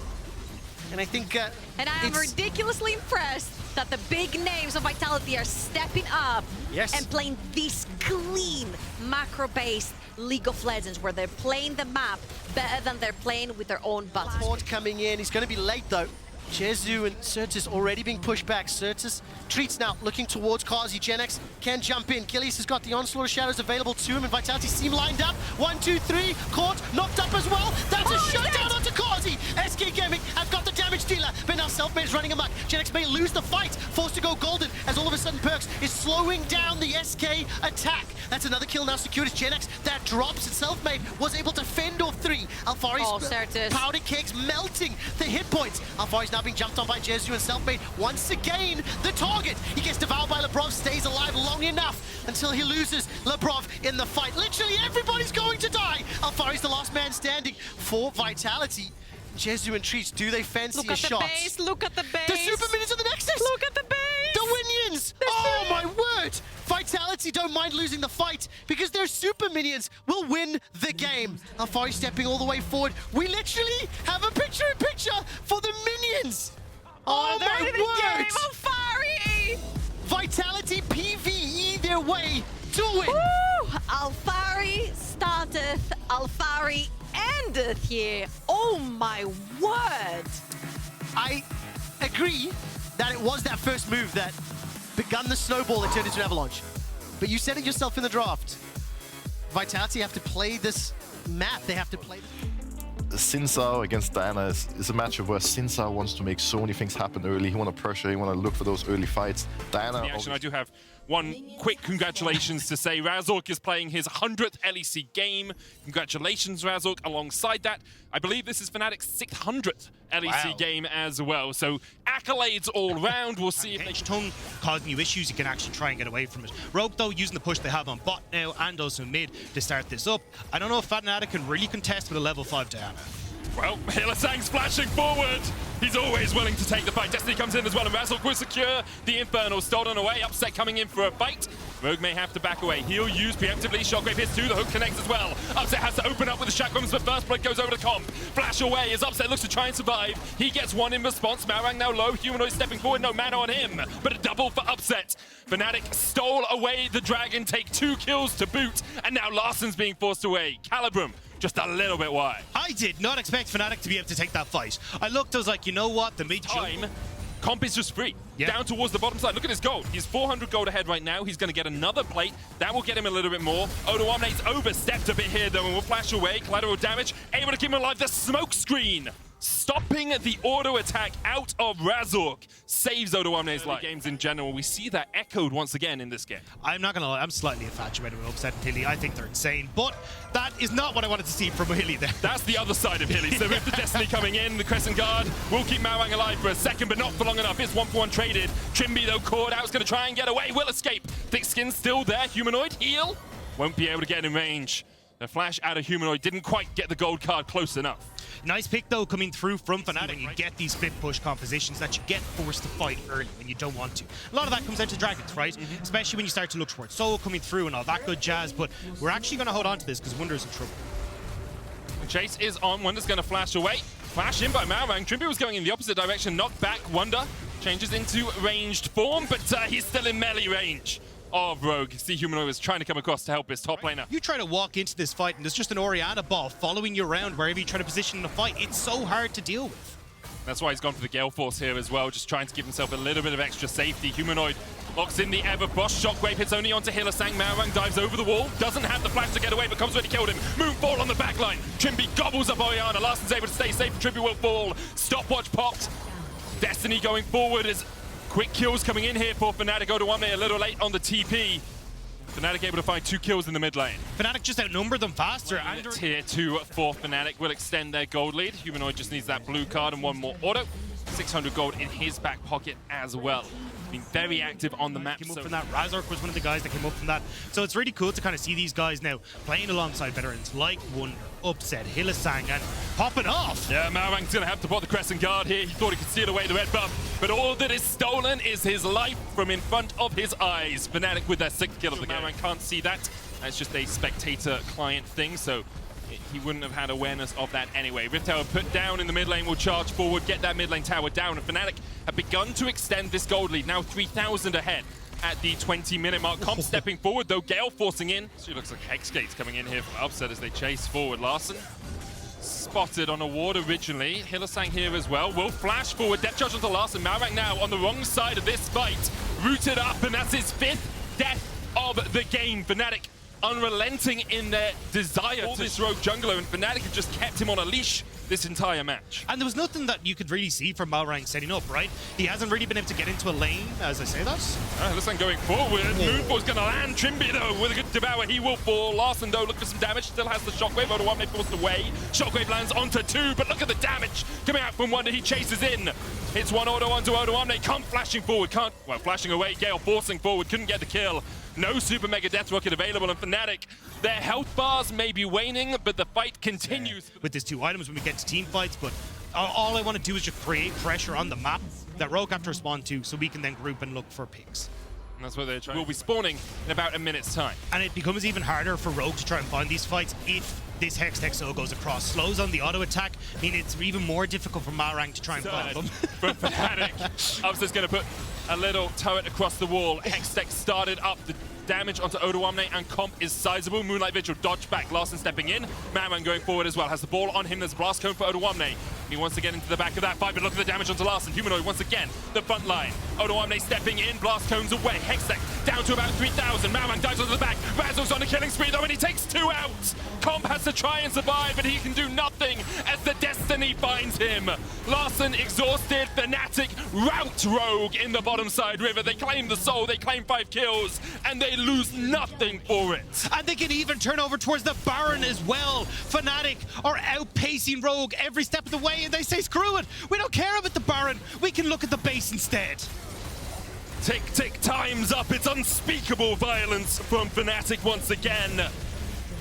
And I think and I am ridiculously impressed that the big names of Vitality are stepping up and playing this clean macro-based League of Legends, where they're playing the map better than they're playing with their own buttons. Port coming in. He's going to be late though. Jezu and Certus already being pushed back. Certus Treats now looking towards Kazi. Genex can jump in. Gilius has got the Onslaught of Shadows available to him, and Vitality seem lined up. 1, 2, 3. Caught, knocked up as well. That's a shutdown onto Kazi. SK Gaming have got the damage dealer, but now Selfmade is running amok. Genex may lose the fight, forced to go golden, as all of a sudden Perks is slowing down the SK attack. That's another kill now secured as Genex. That drops, and Selfmade was able to fend off 3. Alphari's powder cakes melting the hit points. Alphari's now being jumped on by Jezu, and Selfmade once again the target. He gets devoured by Labrov, stays alive long enough until he loses Labrov in the fight. Literally everybody's going to die. Alphari's the last man standing for Vitality. Jezu and Treats, do they fancy a shot? Look at the base. The super minions on the Nexus. Look at the base. The Winions. Oh my word. Vitality don't mind losing the fight because their super minions will win the game. Alphari stepping all the way forward. We literally have a picture-in-picture for the minions. Oh my word. Alphari. Vitality PvE their way to win. Woo! Alphari starteth, Alphari endeth here. Oh my word. I agree that it was that first move that begun the snowball that turned into an avalanche. But you said it yourself in the draft. Vitality have to play this map. They have to play. Sinsa against Diana is a matchup where Sinsa wants to make so many things happen early. He want to pressure, he want to look for those early fights. Diana... I do have one quick congratulations to say. Razork is playing his 100th LEC game. Congratulations, Razork. Alongside that, I believe this is Fnatic's 600th LEC game as well. So accolades all round. We'll see if Tongue causing you issues, you can actually try and get away from it. Rogue, though, using the push they have on bot now and also mid to start this up. I don't know if Fnatic can really contest with a level 5 Diana. Well, Hylissang's flashing forward. He's always willing to take the fight. Destiny comes in as well, and Razork will secure the Infernal. Stolen away, Upset coming in for a fight. Rogue may have to back away. He'll use preemptively. Shockwave hits too. The hook connects as well. Upset has to open up with the chakrams, but first blood goes over to Comp. Flash away as Upset looks to try and survive. He gets one in response. Marang now low. Humanoid stepping forward. No mana on him, but a double for Upset. Fnatic stole away the dragon, take 2 kills to boot, and now Larsson's being forced away. Calibrum just a little bit wide. I did not expect Fnatic to be able to take that fight. I looked, I was like, you know what? The mid time, Comp is just free. Yeah. Down towards the bottom side. Look at his gold. He's 400 gold ahead right now. He's going to get another plate. That will get him a little bit more. Odoamne's overstepped a bit here, though, and will flash away. Collateral damage. Able to keep him alive. The smoke screen, stopping the auto attack out of Razork, saves Odoamne's life. Games in general, we see that echoed once again in this game. I'm not going to lie, I'm slightly infatuated with Upset and Hilly. I think they're insane, but that is not what I wanted to see from Hilly there. That's the other side of Hilly. So with the Destiny coming in, the Crescent Guard will keep Marang alive for a second, but not for long enough. It's 1-for-1 traded. Trimby, though, caught out, is going to try and get away. Will escape. Thick Skin's still there. Humanoid, heal. Won't be able to get in range. The flash out of Humanoid didn't quite get the gold card close enough. Nice pick, though, coming through from Fnatic. You get these split push compositions that you get forced to fight early when you don't want to. A lot of that comes down to Dragons, right? Especially when you start to look towards Soul coming through and all that good jazz, but we're actually going to hold on to this because Wonder's in trouble. The chase is on. Wonder's going to flash away. Flash in by Marang. Trimby was going in the opposite direction. Knocked back. Wonder changes into ranged form, but he's still in melee range of Rogue. See, Humanoid was trying to come across to help his top laner. You try to walk into this fight and there's just an Orianna ball following you around wherever you try to position in the fight. It's so hard to deal with. That's why he's gone for the Gale Force here as well, just trying to give himself a little bit of extra safety. Humanoid locks in the Everfrost. Shockwave hits only onto Hylissang. Marang dives over the wall. Doesn't have the flash to get away, but comes when he killed him. Moonfall on the backline. Trimby gobbles up Orianna. Larsson's able to stay safe. Trimby will fall. Stopwatch popped. Destiny going forward as quick kills coming in here for Fnatic. Odoamne a little late on the TP. Fnatic able to find 2 kills in the mid lane. Fnatic just outnumbered them faster. And Tier 2 for Fnatic will extend their gold lead. Humanoid just needs that blue card and one more auto. 600 gold in his back pocket as well. Been very active on the map. Came up from that. Razork was one of the guys that came up from that. So it's really cool to kind of see these guys now playing alongside veterans like Wonder, Upset, Hylissang, and popping off. Yeah, Marang's going to have to put the Crescent Guard here. He thought he could steal away the red buff, but all that is stolen is his life from in front of his eyes. Fnatic with their 6th kill of the game. Marang can't see that. That's just a spectator client thing, so he wouldn't have had awareness of that anyway. Rift Tower put down in the mid lane will charge forward, get that mid lane tower down, and Fnatic have begun to extend this gold lead, now 3,000 ahead at the 20-minute mark. Comp stepping forward, though, Gale forcing in. So it looks like Hexgate's coming in here from Upset as they chase forward. Larsson spotted on a ward originally. Hylissang here as well. Will flash forward, depth charge onto Larsson. Marang now on the wrong side of this fight. Rooted up, and that's his 5th death of the game. Fnatic unrelenting in their desire for this rogue jungler, and Fnatic have just kept him on a leash this entire match. And there was nothing that you could really see from Malrang setting up, right? He hasn't really been able to get into a lane, as I say that. Hylissang going forward. Moonfall's going to land. Trimby, though, with a good devour, he will fall. Larsson, though, look for some damage. Still has the Shockwave. Odoamne forced away. Shockwave lands onto 2, but look at the damage coming out from Wonder. He chases in. Hits one auto onto Odoamne. Can't flashing forward. Well, flashing away. Gale forcing forward. Couldn't get the kill. No Super Mega Death Rocket available, and Fnatic, their health bars may be waning, but the fight continues. With these 2 items when we get to team fights, but all I want to do is just create pressure on the map that Rogue have to respond to so we can then group and look for picks. And that's what they're trying. We'll be spawning in about a minute's time. And it becomes even harder for Rogue to try and find these fights if this Hex Texo goes across. Slows on the auto attack, meaning it's even more difficult for Malrang to try and find them. From Fnatic, Upset's going to put a little turret across the wall. Hextech started up. The damage onto Odoamne and Comp is sizable. Moonlight Vigil dodge back. Larson stepping in. Marang going forward as well. Has the ball on him. There's a blast cone for Odoamne. He wants to get into the back of that fight, but look at the damage onto Larsson. Humanoid once again, the front line. Odoamne stepping in. Blast cones away. Hextech down to about 3,000. Marang dives onto the back. Razor's on a killing spree though, and he takes 2 out. Comp has to try and survive, but he can do nothing as the destiny finds him. Larssen exhausted, Fnatic rout Rogue in the bottom side river. They claim the soul, they claim 5 kills, and they lose nothing for it. And they can even turn over towards the Baron as well. Fnatic are outpacing Rogue every step of the way, and they say, screw it, we don't care about the Baron, we can look at the base instead. Tick, tick, time's up. It's unspeakable violence from Fnatic once again.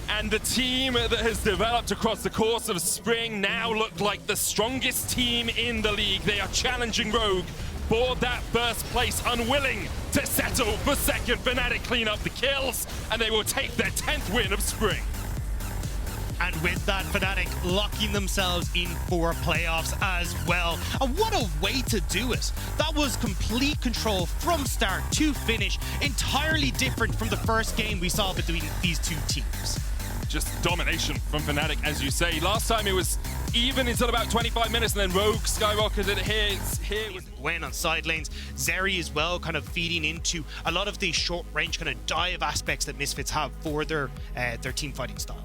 And the team that has developed across the course of spring now look like the strongest team in the league. They are challenging Rogue for that first place, unwilling to settle for second. Fnatic clean up the kills, and they will take their 10th win of spring. And with that, Fnatic locking themselves in for playoffs as well. And what a way to do it. That was complete control from start to finish. Entirely different from the first game we saw between these two teams. Just domination from Fnatic, as you say. Last time it was even until about 25 minutes, and then Rogue skyrocketed here. Gwen on side lanes, Zeri as well, kind of feeding into a lot of the short range kind of dive aspects that Misfits have for their team fighting style.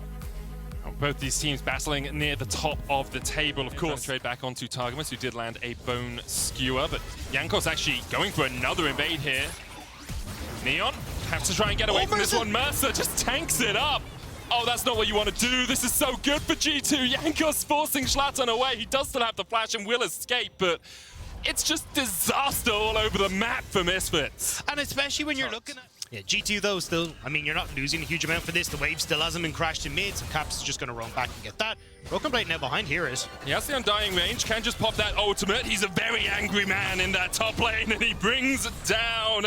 Both these teams battling near the top of the table, of course. Trade back onto Targamas, who did land a bone skewer, but Jankos actually going for another invade here. Neon has to try and get away from this one. Mercer just tanks it up. Oh, that's not what you want to do. This is so good for G2. Jankos forcing Schlattern away. He does still have the flash and will escape, but it's just disaster all over the map for Misfits. And especially when you're looking at... Yeah, G2 though still, I mean, you're not losing a huge amount for this. The wave still hasn't been crashed in mid, so Caps is just going to run back and get that. Broken Blade now behind Heroes. He has the Undying range, can just pop that ultimate. He's a very angry man in that top lane, and he brings down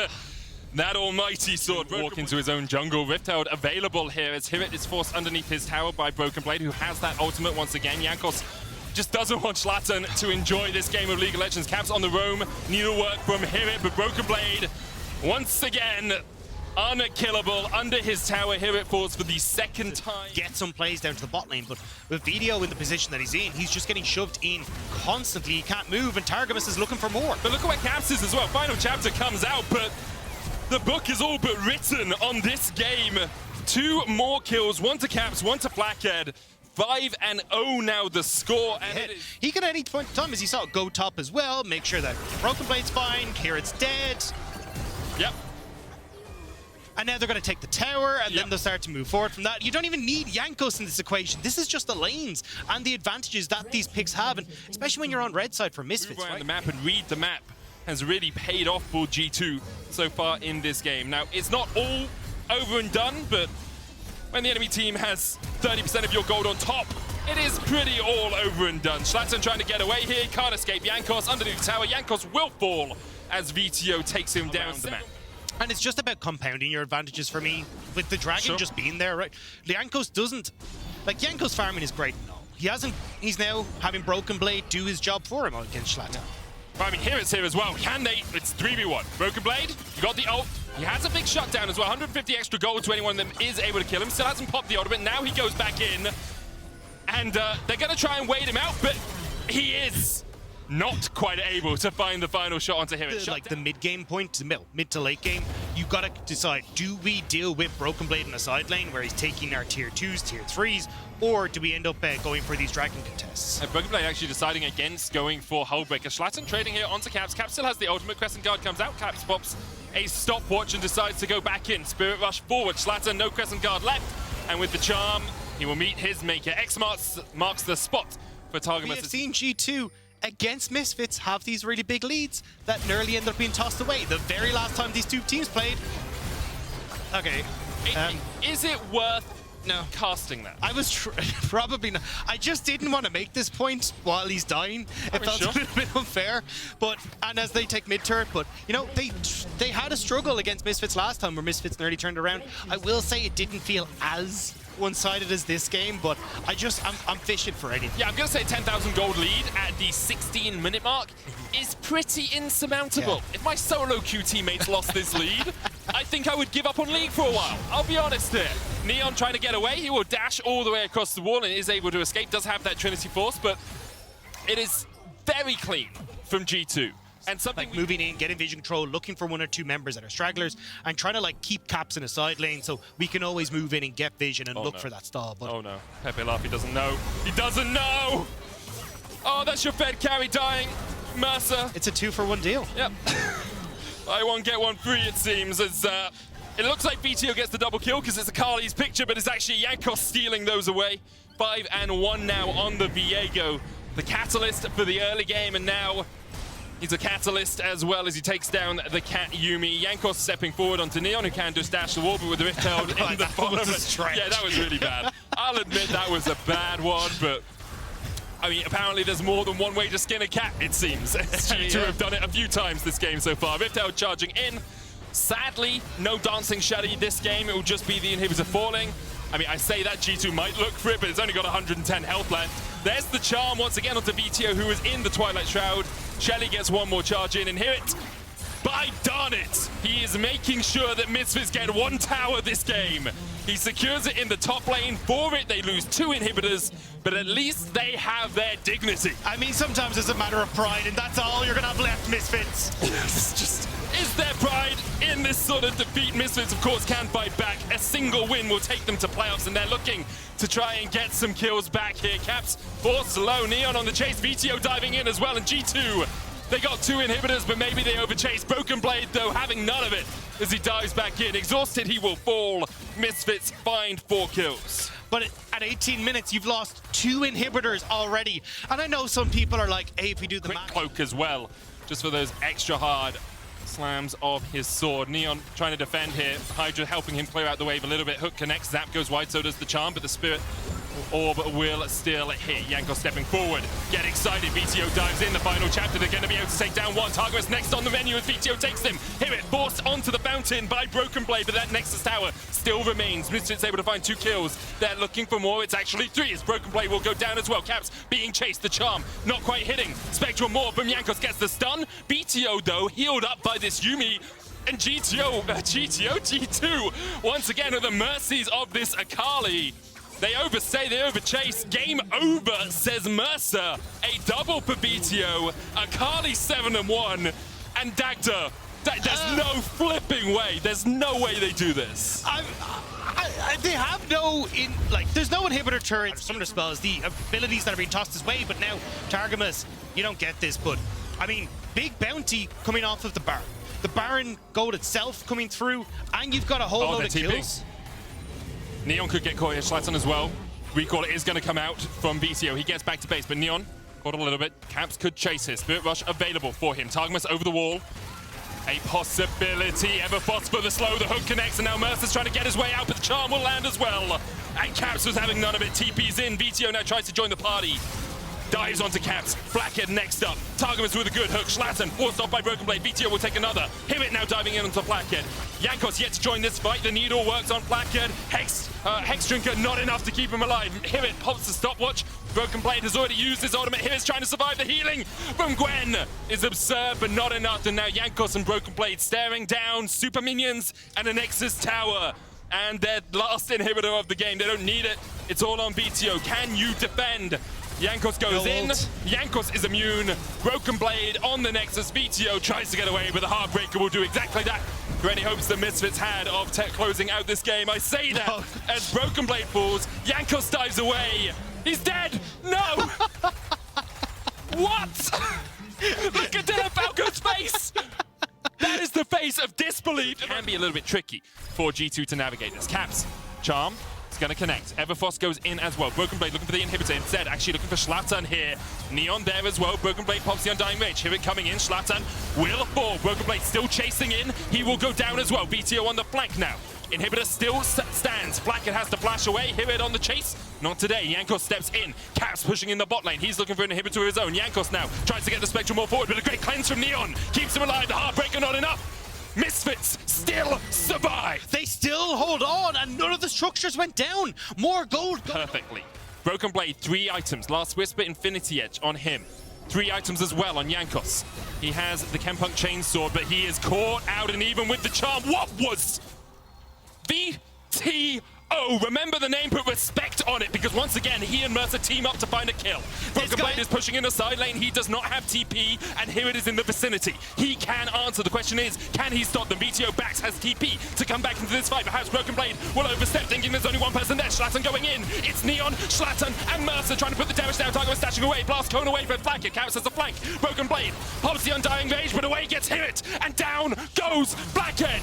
that almighty sword. Walk into his own jungle. Rift Herald available here as Hirit is forced underneath his tower by Broken Blade, who has that ultimate once again. Jankos just doesn't want Schlattern to enjoy this game of League of Legends. Caps on the roam, needlework from Hirit, but Broken Blade once again unkillable under his tower. Here it falls for the second time. Get some plays down to the bot lane, but with Video in the position that he's in, he's just getting shoved in constantly. He can't move, and Targamas is looking for more. But look at where Caps is as well. Final chapter comes out, but the book is all but written on this game. 2 more kills, 1 to Caps, 1 to Blackhead. 5-0 now the score. And he can at any point in time, as he saw, go top as well, make sure that Broken Blade's fine, Kirit's dead. Yep. And now they're going to take the tower, and then they'll start to move forward from that. You don't even need Jankos in this equation. This is just the lanes and the advantages that these picks have, and especially when you're on red side for Misfits. Right? The map and read the map has really paid off for G2 so far in this game. Now, it's not all over and done, but when the enemy team has 30% of your gold on top, it is pretty all over and done. Schlattern trying to get away here, can't escape Jankos underneath the tower. Jankos will fall as VTO takes him down the map. And it's just about compounding your advantages for me, with the Dragon just being there, right? Jankos doesn't... Like, Jankos farming is great and all. He's now having Broken Blade do his job for him against Schlattern. I mean, here it's here as well. Can they? It's 3v1. Broken Blade, you got the ult. He has a big shutdown as well. 150 extra gold to anyone of them is able to kill him. Still hasn't popped the ultimate. Now he goes back in. And they're going to try and wait him out, but he is not quite able to find the final shot onto him. Like the mid-game point, mid to late game, you got to decide, do we deal with Broken Blade in the side lane where he's taking our tier 2s, tier 3s, or do we end up going for these Dragon contests? And Broken Blade actually deciding against going for Hullbreaker. Schlattern trading here onto Caps. Caps still has the ultimate. Crescent Guard comes out. Caps pops a stopwatch and decides to go back in. Spirit Rush forward. Schlattern, no Crescent Guard left. And with the charm, he will meet his maker. X marks the spot for Targamas. We have seen G2 against Misfits have these really big leads that nearly end up being tossed away. The very last time these two teams played. Okay. Is it worth casting that? I was probably not. I just didn't want to make this point while he's dying. It felt a little bit unfair. And as they take mid-turret, but you know, they had a struggle against Misfits last time where Misfits nearly turned around. I will say it didn't feel as one-sided as this game, but I'm fishing for anything. Yeah, I'm gonna say 10,000 gold lead at the 16-minute mark is pretty insurmountable. Yeah. If my solo queue teammates lost this lead, I think I would give up on League for a while. I'll be honest here. Neon trying to get away, he will dash all the way across the wall and is able to escape, does have that Trinity Force, but it is very clean from G2. And something like moving in, getting vision control, looking for 1 or 2 members that are stragglers, and trying to like keep Caps in a side lane so we can always move in and get vision and look for that stall. But oh no, Pepe Laffy doesn't know. He doesn't know! Oh, that's your Fed carry dying. Mercer. it's a 2-for-1 deal. Yep. Buy one, get one free, it seems, as it looks like BTO gets the double kill because it's Akali's picture, but it's actually Jankos stealing those away. 5-1 now on the Viego. The catalyst for the early game, and now he's a catalyst as well as he takes down the Cat Yuumi. Jankos stepping forward onto Neon, who can just dash the wall, but with the Rift held in the bottom. Yeah, that was really bad. I'll admit that was a bad one, but I mean, apparently there's more than one way to skin a cat, it seems. G2 have done it a few times this game so far. Rift held charging in. Sadly, no dancing Shelly this game. It will just be the inhibitor falling. I mean, I say that G2 might look for it, but it's only got 110 health left. There's the charm once again onto BTO, who is in the Twilight Shroud. Shelly gets one more charge in, and here it. By darn it! He is making sure that Misfits get 1 tower this game. He secures it in the top lane. For it, they lose 2 inhibitors, but at least they have their dignity. I mean, sometimes it's a matter of pride, and that's all you're gonna have left, Misfits. It's just, is there pride in this sort of defeat? Misfits, of course, can fight back. A single win will take them to playoffs, and they're looking to try and get some kills back here. Caps forced low. Neon on the chase. VTO diving in as well, and G2. They got 2 inhibitors, but maybe they overchased. Broken Blade, though, having none of it as he dives back in. Exhausted, he will fall. Misfits find 4 kills. But at 18 minutes, you've lost 2 inhibitors already. And I know some people are like, hey, if we do the Quick math. cloak as well, just for those extra hard slams of his sword. Neon trying to defend here. Hydra helping him clear out the wave a little bit. Hook connects, Zap goes wide, so does the charm, but the Spirit Orb will still hit. Jankos stepping forward. Get excited. VTO dives in the final chapter. They're going to be able to take down one. Targus next on the menu as VTO takes him. Hit it. Forced onto the fountain by Broken Blade, but that Nexus Tower still remains. Misfits able to find 2 kills. They're looking for more. It's actually 3 as Broken Blade will go down as well. Caps being chased. The charm not quite hitting. Spectral Morph from Jankos gets the stun. BTO, though, healed up by this Yuumi. And G2, once again, at the mercies of this Akali. They overstay, they overchase. Game over, says Mercer. A double for BTO. Akali 7-1. And Dagda. There's no flipping way. There's no way they do this. They have no, there's no inhibitor turrets. Some of the spells, the abilities that are being tossed his way, but now, Targamas, you don't get this, but, I mean, big bounty coming off of the Baron. The Baron gold itself coming through, and you've got a whole load of kills. Neon could get caught here, Schlatten as well. Recall is going to come out from BTO. He gets back to base, but Neon caught a little bit. Caps could chase his Spirit Rush available for him. Targamas over the wall. A possibility. Everfoss for the slow. The hook connects, and now Mercer's trying to get his way out, but the charm will land as well. And Caps was having none of it. TP's in. BTO now tries to join the party. Dives onto Caps. Blackhead next up. Targamas with a good hook. Schlatten forced off by Broken Blade. VTO will take another. Himit now diving in onto Blackhead. Jankos yet to join this fight. The needle works on Blackhead. Hex Drinker not enough to keep him alive. Himit pops the stopwatch. Broken Blade has already used his ultimate. Himit's trying to survive. The healing from Gwen is absurd, but not enough. And now Jankos and Broken Blade staring down. Super minions and a Nexus Tower. And their last inhibitor of the game. They don't need it. It's all on BTO. Can you defend? Jankos goes in. Jankos is immune. Broken Blade on the Nexus. VTO tries to get away, but the Heartbreaker will do exactly that. For any hopes the Misfits had of closing out this game, I say that as Broken Blade falls, Jankos dives away. He's dead. No. What? Look at Dylan Falco's face. That is the face of disbelief. It can be a little bit tricky for G2 to navigate this. Caps, charm. Going to connect. Everfoss goes in as well. Broken Blade looking for the inhibitor instead. Actually looking for Schlatten here. Neon there as well. Broken Blade pops the Undying Rage. Hivit coming in. Schlatten will fall. Broken Blade still chasing in. He will go down as well. BTO on the flank now. Inhibitor still stands. Blackhead has to flash away. Hivit on the chase. Not today. Jankos steps in. Caps pushing in the bot lane. He's looking for an inhibitor of his own. Jankos now tries to get the Spectrum more forward, but a great cleanse from Neon keeps him alive. The Heartbreaker not enough. Misfits still survive. They still hold on, and none of the structures went down. More gold. Perfectly. Broken Blade, 3 items. Last Whisper, Infinity Edge on him. 3 items as well on Jankos. He has the Chempunk Chainsword, but he is caught out, and even with the charm, what was VTO? Oh, remember the name, put respect on it, because once again, he and Mercer team up to find a kill. Broken Blade is pushing in the side lane. He does not have TP, and here it is in the vicinity. He can answer. The question is, can he stop them? VTO Bax has TP to come back into this fight. Perhaps Broken Blade will overstep, thinking there's only one person there. Schlatten going in. It's Neon, Schlatten, and Mercer trying to put the damage down. Target was stashing away. Blast cone away for Flank. It counts as a flank. Broken Blade pops the Undying Rage, but away gets Hirit, and down goes Blackhead.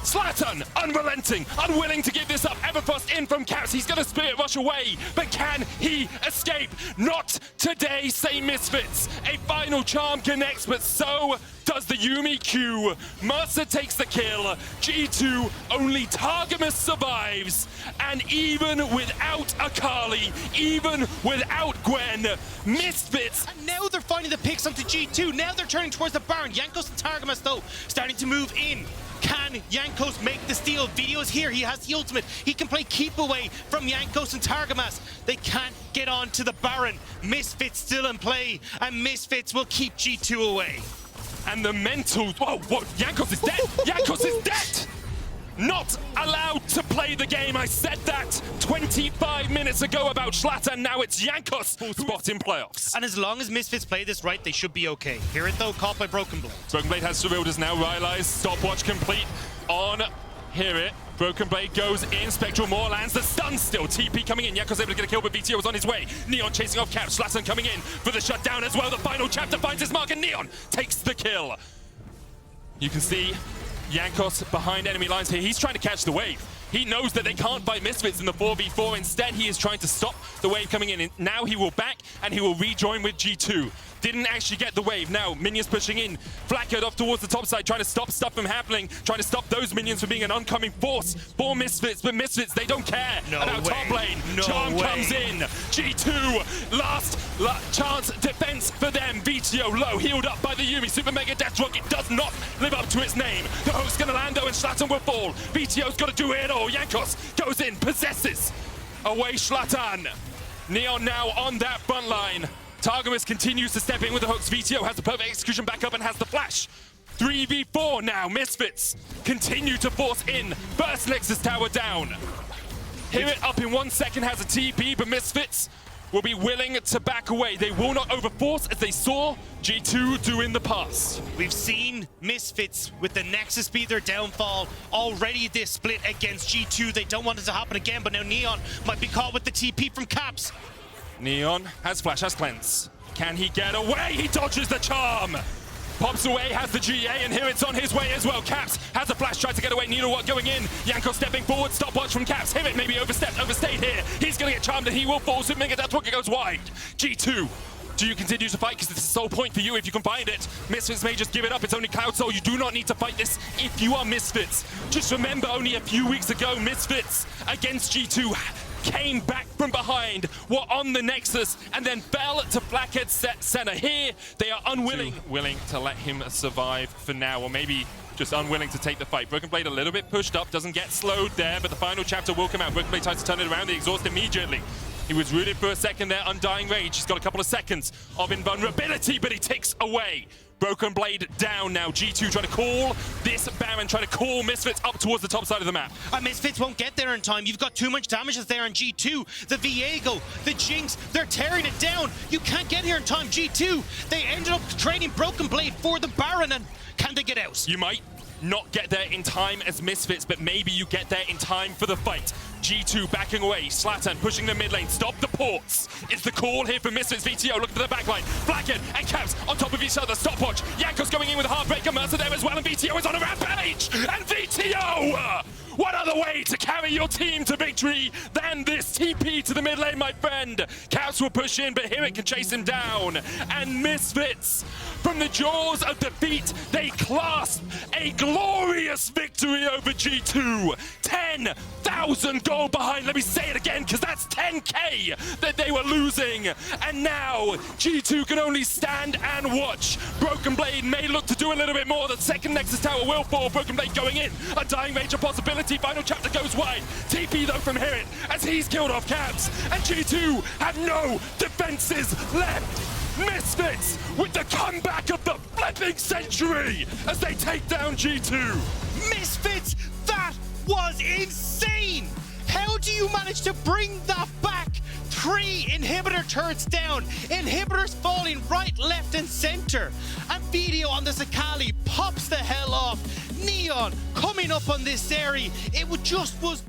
Schlatten, unrelenting, unwilling to give this up. Everfrost in from Caps. He's going to Spirit Rush away, but can he escape? Not today, say Misfits. A final charm connects, but so does the Yuumi Q. Mercer takes the kill. G2, only Targamas survives. And even without Akali, even without Gwen, Misfits. And now they're finding the picks onto G2. Now they're turning towards the Baron. Jankos and Targamas, though, starting to move in. Can Jankos make the steal? Video's here. He has the ultimate. He can play keep away from Jankos and Targamas. They can't get on to the Baron. Misfits still in play, and Misfits will keep G2 away. And the mental... Whoa, what? Jankos is dead! Jankos is dead! Not allowed to play the game. I said that 25 minutes ago about Schlatter. Now it's Jankos full spot in playoffs. And as long as Misfits play this right, they should be okay. Here it though, caught by Broken Blade. Broken Blade has Surreal now. Rylai's stopwatch complete on Hear It. Broken Blade goes in. Spectral Maw lands the stun still. TP coming in. Jankos able to get a kill, but VTO was on his way. Neon chasing off Cap. Schlatten coming in for the shutdown as well. The final chapter finds his mark, and Neon takes the kill. You can see Jankos behind enemy lines here. He's trying to catch the wave. He knows that they can't fight Misfits in the 4v4. Instead, he is trying to stop the wave coming in. And now he will back, and he will rejoin with G2. Didn't actually get the wave. Now, minions pushing in. Flackhead off towards the top side, trying to stop stuff from happening, trying to stop those minions from being an oncoming force for Misfits. But Misfits, they don't care about top lane. Charm comes in. G2, last chance defense for them. VTO low, healed up by the Yuumi. Super Mega Death Rocket does not live up to its name. The hook's gonna land though, and Schlatten will fall. VTO's got to do it all. Jankos goes in, possesses. Away Schlatten. Neon now on that front line. Targamas continues to step in with the hooks. VTO has the perfect execution back up and has the flash. 3v4 now. Misfits continue to force in. First Nexus Tower down. Hear It up in 1 second, has a TP, but Misfits will be willing to back away. They will not overforce as they saw G2 do in the past. We've seen Misfits with the Nexus be their downfall. Already this split against G2. They don't want it to happen again, but now Neon might be caught with the TP from Caps. Neon has flash, has cleanse. Can he get away? He dodges the charm. Pops away, has the GA, and here it's on his way as well. Caps has a flash, tried to get away. Needlewatt going in. Jankos stepping forward. Stopwatch from Caps. Here it maybe overstayed here. He's going to get charmed and he will fall. Super Mega Death Rocket goes wide. G2. Do you continue to fight? Because it's the sole point for you if you can find it. Misfits may just give it up. It's only Cloud Soul. You do not need to fight this if you are Misfits. Just remember, only a few weeks ago, Misfits against G2 came back from behind, were on the Nexus, and then fell to Blackhead center. Here, they are willing to let him survive for now, or maybe just unwilling to take the fight. Broken Blade a little bit pushed up, doesn't get slowed there, but the final chapter will come out. Broken Blade tries to turn it around, they exhaust immediately. He was rooted for a second there, Undying Rage. He's got a couple of seconds of invulnerability, but he ticks away. Broken Blade down now. G2 trying to call this Baron, trying to call Misfits up towards the top side of the map. And Misfits won't get there in time. You've got too much damage that's there on G2. The Viego, the Jinx, they're tearing it down. You can't get here in time. G2, they ended up trading Broken Blade for the Baron, and can they get out? You might not get there in time as Misfits, but maybe you get there in time for the fight. G2 backing away, Schlatten pushing the mid lane, stop the ports. It's the call here for Misfits. VTO looking for the backline. Blackhead and Caps on top of each other, stopwatch. Jankos going in with a Heartbreaker, Mercer there as well, and VTO is on a rampage! And VTO! What other way to carry your team to victory than this TP to the mid lane, my friend? Caps will push in, but here it can chase him down. And Misfits, from the jaws of defeat, they clasp a glorious victory over G2. 10,000 gold behind. Let me say it again, because that's 10K that they were losing. And now G2 can only stand and watch. Broken Blade may look to do a little bit more. The second Nexus Tower will fall. Broken Blade going in. A dying major possibility. Final chapter goes wide. TP though from Hirit as he's killed off Caps. And G2 have no defenses left. Misfits with the comeback of the flipping century as they take down G2. Misfits, that was insane! How do you manage to bring that back? 3 inhibitor turrets down, inhibitors falling right, left, and center. And video on the Sakali pops the hell off. Neon coming up on this area. It just was